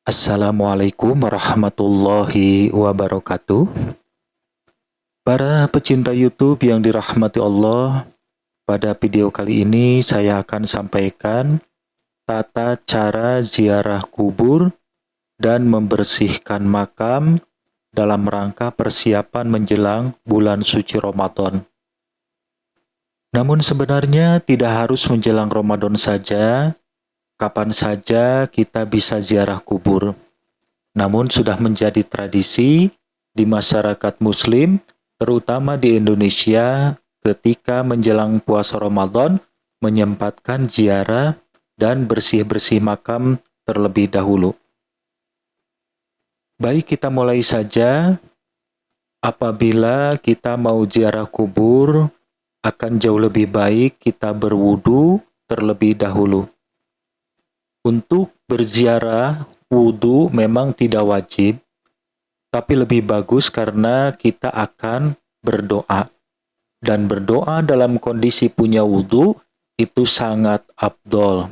Assalamualaikum warahmatullahi wabarakatuh. Para pecinta YouTube yang dirahmati Allah, pada video kali ini saya akan sampaikan tata cara ziarah kubur dan membersihkan makam dalam rangka persiapan menjelang bulan suci Ramadan. Namun sebenarnya tidak harus menjelang Ramadan saja, kapan saja kita bisa ziarah kubur. Namun sudah menjadi tradisi di masyarakat Muslim, terutama di Indonesia, ketika menjelang puasa Ramadan, menyempatkan ziarah dan bersih-bersih makam terlebih dahulu. Baik, kita mulai saja. Apabila kita mau ziarah kubur, akan jauh lebih baik kita berwudu terlebih dahulu. Untuk berziarah, wudu memang tidak wajib, tapi lebih bagus karena kita akan berdoa. Dan berdoa dalam kondisi punya wudu itu sangat afdol.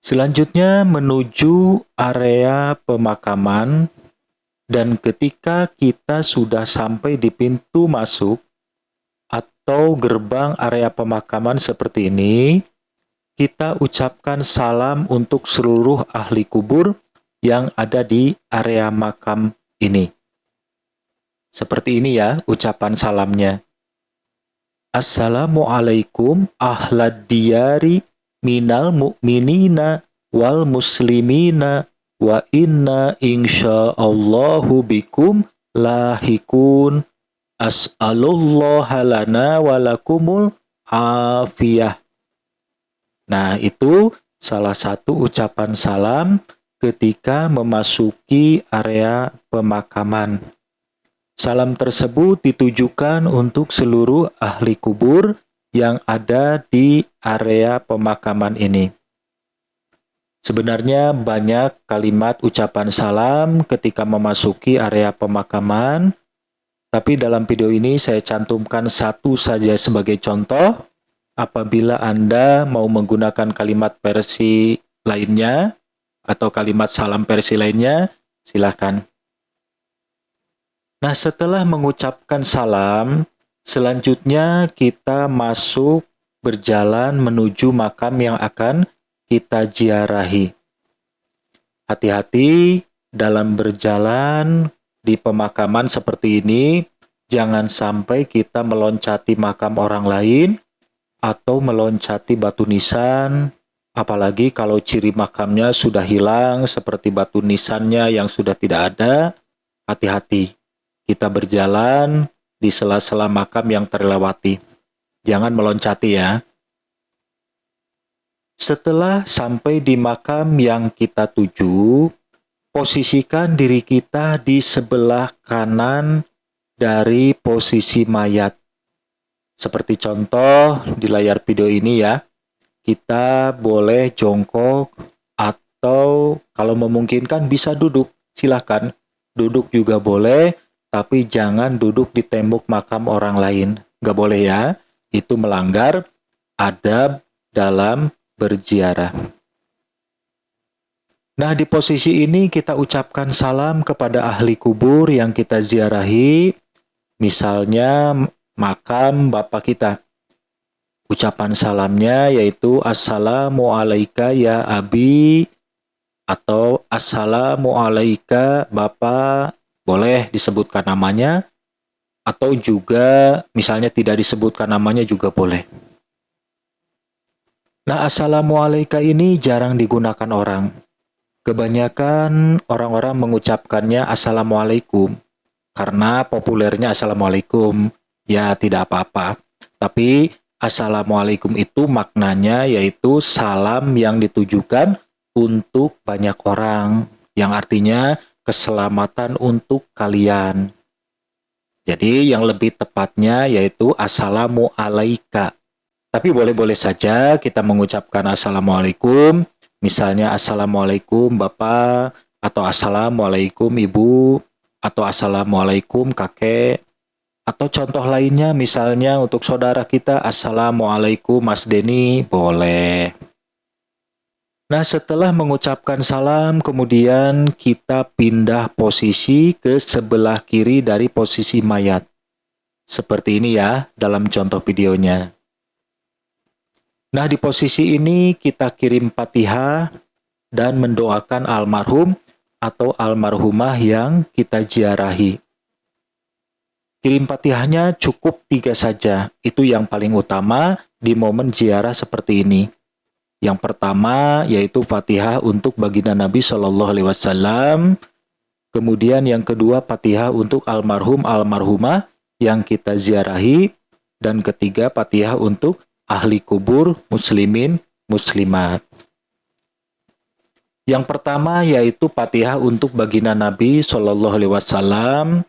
Selanjutnya menuju area pemakaman, dan ketika kita sudah sampai di pintu masuk atau gerbang area pemakaman seperti ini, kita ucapkan salam untuk seluruh ahli kubur yang ada di area makam ini. Seperti ini ya ucapan salamnya. Assalamualaikum ahlad diyari minal mu'minina wal muslimina wa inna insyaallahu bikum lahikun as'alullaha lana walakumul afiyah. Nah, itu salah satu ucapan salam ketika memasuki area pemakaman. Salam tersebut ditujukan untuk seluruh ahli kubur yang ada di area pemakaman ini. Sebenarnya banyak kalimat ucapan salam ketika memasuki area pemakaman, tapi dalam video ini saya cantumkan satu saja sebagai contoh. Apabila Anda mau menggunakan kalimat versi lainnya atau kalimat salam versi lainnya, silakan. Nah, setelah mengucapkan salam, selanjutnya kita masuk berjalan menuju makam yang akan kita ziarahi. Hati-hati dalam berjalan di pemakaman seperti ini, jangan sampai kita meloncati makam orang lain atau meloncati batu nisan, apalagi kalau ciri makamnya sudah hilang seperti batu nisannya yang sudah tidak ada. Hati-hati, kita berjalan di sela-sela makam yang terlewati. Jangan meloncati ya. Setelah sampai di makam yang kita tuju, posisikan diri kita di sebelah kanan dari posisi mayat. Seperti contoh di layar video ini ya, kita boleh jongkok atau kalau memungkinkan bisa duduk, silahkan. Duduk juga boleh, tapi jangan duduk di tembok makam orang lain. Nggak boleh ya, itu melanggar adab dalam berziarah. Nah, di posisi ini kita ucapkan salam kepada ahli kubur yang kita ziarahi, misalnya makam bapak kita. Ucapan salamnya yaitu Assalamu alayka ya abi atau Assalamu alayka bapak, boleh disebutkan namanya atau juga misalnya tidak disebutkan namanya juga boleh. Nah, Assalamu alayka ini jarang digunakan orang. Kebanyakan orang-orang mengucapkannya Assalamualaikum karena populernya Assalamualaikum. Ya, tidak apa-apa. Tapi Assalamualaikum itu maknanya yaitu salam yang ditujukan untuk banyak orang, yang artinya keselamatan untuk kalian. Jadi yang lebih tepatnya yaitu Assalamu alaika. Tapi boleh-boleh saja kita mengucapkan Assalamualaikum, misalnya Assalamualaikum Bapak, atau Assalamualaikum Ibu, atau Assalamualaikum Kakek. Atau contoh lainnya misalnya untuk saudara kita, Assalamualaikum Mas Denny, boleh. Nah, setelah mengucapkan salam, kemudian kita pindah posisi ke sebelah kiri dari posisi mayat. Seperti ini ya, dalam contoh videonya. Nah, di posisi ini kita kirim Fatihah dan mendoakan almarhum atau almarhumah yang kita ziarahi. Kirim Fatihahnya cukup 3 saja, itu yang paling utama di momen ziarah seperti ini. Yang pertama yaitu Fatihah untuk baginda Nabi Shallallahu Alaihi Wasallam. Kemudian yang kedua Fatihah untuk almarhum almarhumah yang kita ziarahi. Dan ketiga Fatihah untuk ahli kubur muslimin muslimat. Yang pertama yaitu Fatihah untuk baginda Nabi Shallallahu Alaihi Wasallam.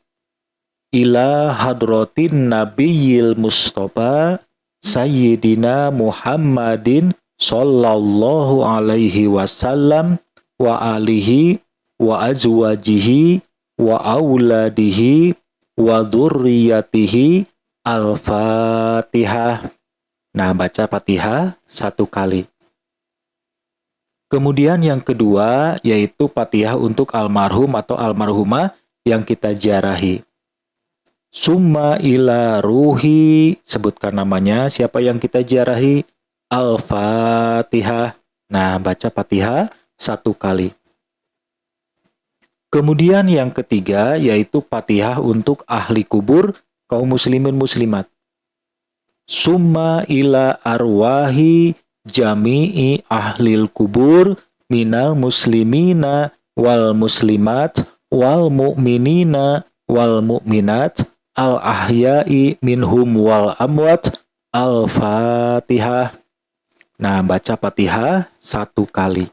Ila hadratin nabiyil mustafa sayyidina Muhammadin sallallahu alaihi wasallam wa alihi wa azwajihi wa auladihi wa dzurriyyatihi al-Fatihah. Nah, baca Fatihah 1 kali. Kemudian yang kedua yaitu Fatihah untuk almarhum atau almarhumah yang kita ziarahi. Summa ila ruhi, sebutkan namanya, siapa yang kita ziarahi? Al-Fatihah. Nah, baca Fatihah 1 kali. Kemudian yang ketiga yaitu Fatihah untuk ahli kubur kaum muslimin muslimat. Summa ila arwahi jami'i ahlil kubur minal muslimina wal muslimat wal mu'minina wal mu'minat al-ahya'i minhum wal amwat al-Fatihah. Nah, baca Fatihah 1 kali.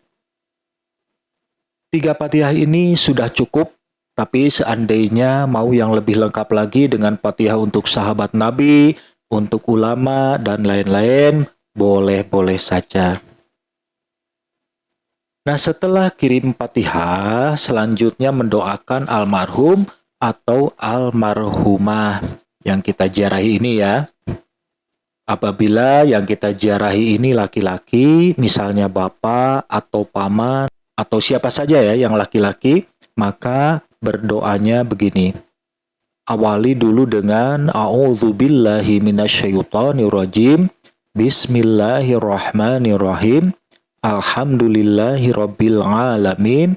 3 Fatihah ini sudah cukup, tapi seandainya mau yang lebih lengkap lagi dengan Fatihah untuk sahabat Nabi, untuk ulama, dan lain-lain, boleh-boleh saja. Nah, setelah kirim Fatihah, selanjutnya mendoakan almarhum atau almarhumah yang kita ziarahi ini ya. Apabila yang kita ziarahi ini laki-laki, misalnya bapak atau paman atau siapa saja ya yang laki-laki, maka berdoanya begini. Awali dulu dengan a'udzubillahi minasyaitonirrajim. Bismillahirrahmanirrahim. Alhamdulillahirabbil alamin.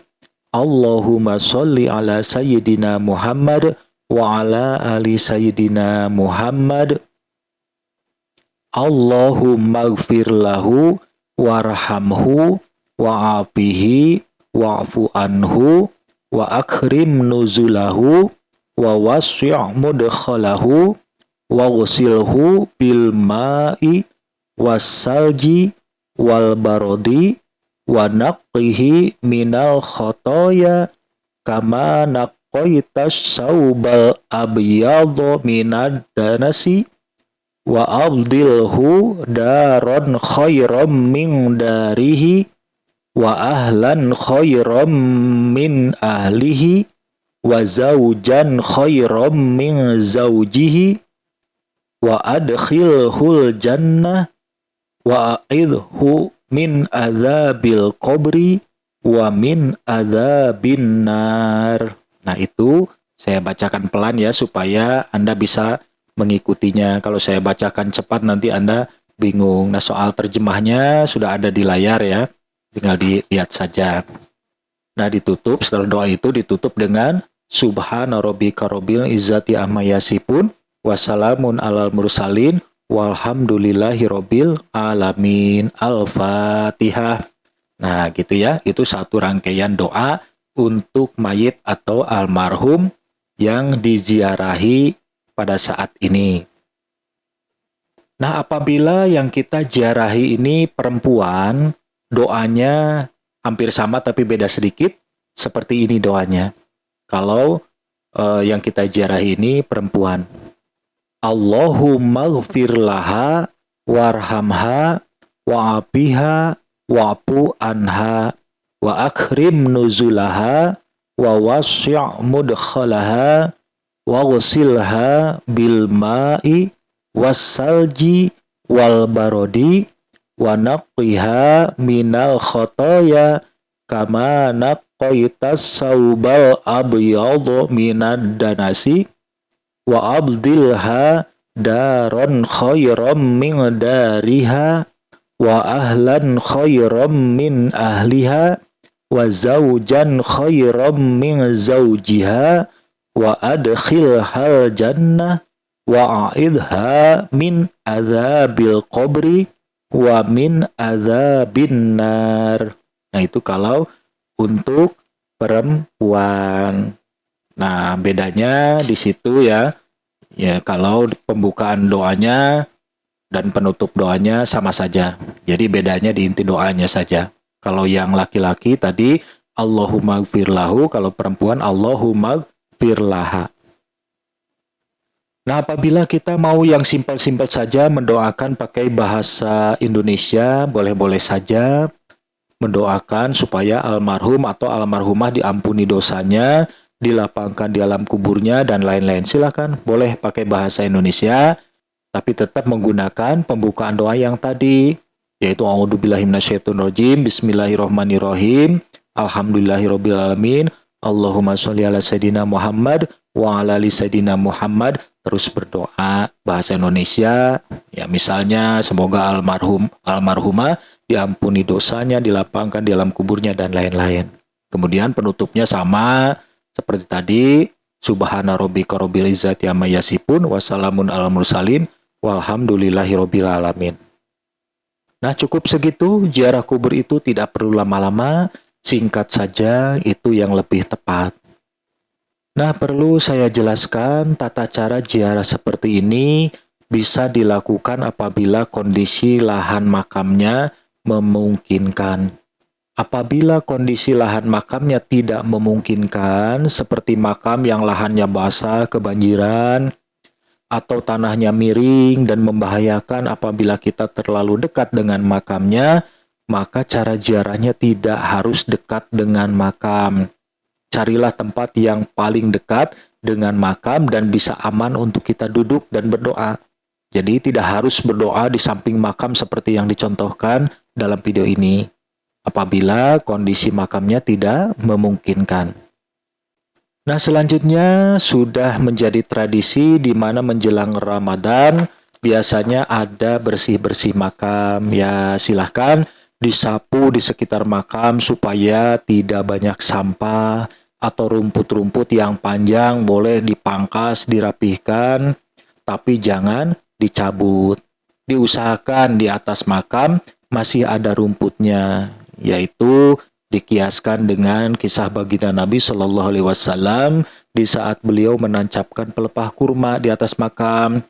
Allahumma sholli ala sayyidina Muhammad wa ala ali sayyidina Muhammad. Allahumma gfir lahu warhamhu wa'afihi wa'fu anhu wa akrim nuzulahu wa wasi' mudkhalahu wa ghusilhu bil ma'i wassalji wal barodi wa naqqihi minal khotoya kama naqqaitas saubal abyadha minad danasi wa abdilhu daron khairam min darihi wa ahlan khairam min ahlihi wa zawjan khairam min zawjihi wa adkhilhul jannah wa a'idhu min azabil qabri wa min azabin nar. Nah, itu saya bacakan pelan ya supaya Anda bisa mengikutinya. Kalau saya bacakan cepat nanti Anda bingung. Nah, soal terjemahnya sudah ada di layar ya. Tinggal dilihat saja. Nah, ditutup, setelah doa itu ditutup dengan Subhana rabbika rabbil izzati amma yasifun wa salamun alal mursalin walhamdulillahi rabbil alamin. Al-Fatihah. Nah, gitu ya. Itu satu rangkaian doa untuk mayit atau almarhum yang diziarahi pada saat ini. Nah, apabila yang kita ziarahi ini perempuan, doanya hampir sama tapi beda sedikit. Seperti ini doanya. Kalau yang kita ziarahi ini perempuan. Allahumma gfir laha warhamha wa'afiha wa'fu anha wa akrim nuzulaha wa wasi' mudkhalaha wa ghusilha bil ma'i wassalji wal barodi wa naqqiha minal khotoya kama naqqaitas saubal abyadhu minad danasi wa abdilha daron khairam min dariha wa ahlan khairam min ahliha wa zawjan khairam min zawjiha wa adkhilhal jannah wa a'idha min adzabil qabri wa min adzabin nar. Nah, itu kalau untuk perempuan. Nah, bedanya di situ ya. Ya, kalau pembukaan doanya dan penutup doanya sama saja. Jadi bedanya di inti doanya saja. Kalau yang laki-laki tadi Allahumma gfirlahu, kalau perempuan Allahumma gfirlaha. Nah, apabila kita mau yang simpel-simpel saja mendoakan pakai bahasa Indonesia, boleh-boleh saja mendoakan supaya almarhum atau almarhumah diampuni dosanya, dilapangkan di alam kuburnya, dan lain-lain. Silakan, boleh pakai bahasa Indonesia, tapi tetap menggunakan pembukaan doa yang tadi, yaitu A'udzubillahi minasyaitonirrajim, Bismillahirrahmanirrahim, Alhamdulillahirabbil alamin, Allahumma sholli ala sayidina Muhammad wa ala ali sayidina Muhammad. Terus berdoa bahasa Indonesia, ya misalnya semoga almarhumah diampuni dosanya, dilapangkan di alam kuburnya, dan lain-lain. Kemudian penutupnya sama seperti tadi, Subhana rabbika rabbil izzati amma yasifun wa salamun alal mursalin walhamdulillahi rabbil alamin. Nah, cukup segitu. Ziarah kubur itu tidak perlu lama-lama, singkat saja, itu yang lebih tepat. Nah, perlu saya jelaskan tata cara ziarah seperti ini bisa dilakukan apabila kondisi lahan makamnya memungkinkan. Apabila kondisi lahan makamnya tidak memungkinkan, seperti makam yang lahannya basah, kebanjiran, atau tanahnya miring dan membahayakan apabila kita terlalu dekat dengan makamnya, maka cara ziarahnya tidak harus dekat dengan makam. Carilah tempat yang paling dekat dengan makam dan bisa aman untuk kita duduk dan berdoa. Jadi tidak harus berdoa di samping makam seperti yang dicontohkan dalam video ini, apabila kondisi makamnya tidak memungkinkan. Nah, selanjutnya sudah menjadi tradisi di mana menjelang Ramadan biasanya ada bersih-bersih makam. Ya, silahkan disapu di sekitar makam supaya tidak banyak sampah atau rumput-rumput yang panjang, boleh dipangkas, dirapihkan, tapi jangan dicabut. Diusahakan di atas makam masih ada rumputnya, yaitu dikiaskan dengan kisah baginda Nabi Shallallahu Alaihi Wasallam di saat beliau menancapkan pelepah kurma di atas makam,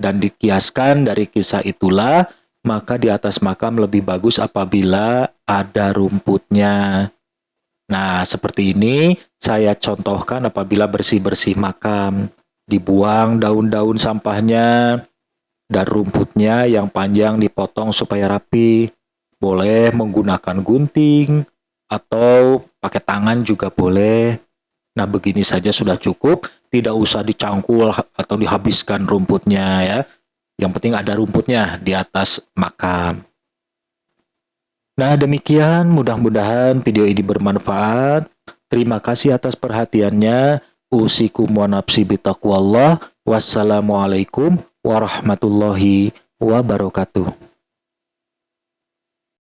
dan dikiaskan dari kisah itulah maka di atas makam lebih bagus apabila ada rumputnya. Nah, seperti ini saya contohkan apabila bersih-bersih makam, dibuang daun-daun sampahnya dan rumputnya yang panjang dipotong supaya rapi. Boleh menggunakan gunting atau pakai tangan juga boleh. Nah, begini saja sudah cukup, tidak usah dicangkul atau dihabiskan rumputnya ya. Yang penting ada rumputnya di atas makam. Nah, demikian, mudah-mudahan video ini bermanfaat. Terima kasih atas perhatiannya. Usikum wa nafsi bitaqwallah. Wassalamualaikum warahmatullahi wabarakatuh.